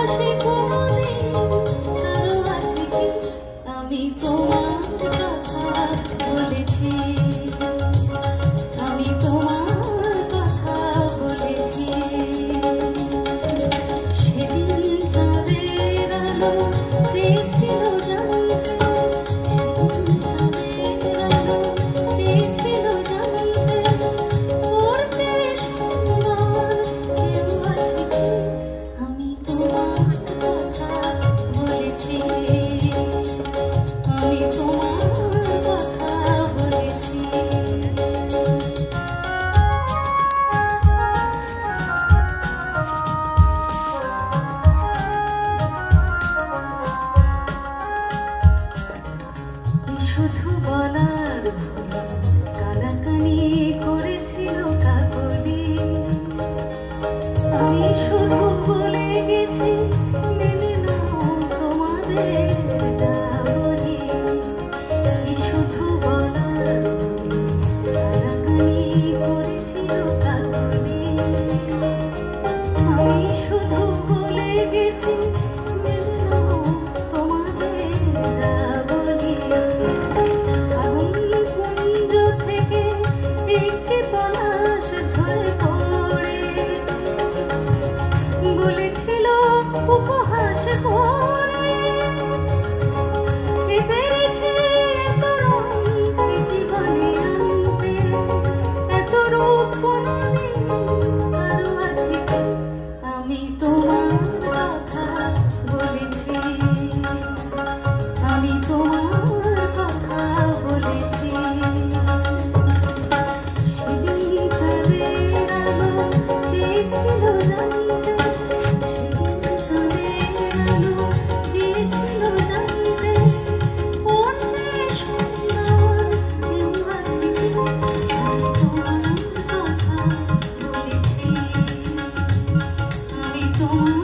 উপহাসে কোনোদিন কারো আছে কি আমি তোমার কথা বলেছি, আমি তোমার কথা বলেছি। সেদিন চাঁদের আলো চেয়েছিল জানতে, সেদিন চাঁদের আলো চেয়েছিল জানতে ওর চেয়ে সুন্দর কেউ আছে কি আমি তোমার কথা বলেছি, আমি তোমার কথা বলেছি। শুধু বলার কানাকানি করেছিল কাকলি, আমি শুধু বলে গেছি মেনে নাও তোমাদের যা বলি। শুধু বলার কানাকানি করেছিল কাকলি, আমি শুধু বলে গেছি মেনে নাও তোমাদের যা বলি। কুঞ্জ থেকে একটি পলাশ ঝরে পড়ে বলেছিল উপহাস করে পেরেছে এত রং জীবনে আনতে, এত রূপ কোনোদিন কারো আছে কি আমি তোমার কথা বলেছি, আমি তোমার কথা বলেছি। সেদিন চাঁদের আলো চেয়েছিল জানতে, সেদিন চাঁদের আলো চেয়েছিল জানতে ওর চেয়ে সুন্দর কেউ আছে কি আমি তোমার কথা বলেছি, আমি তোমার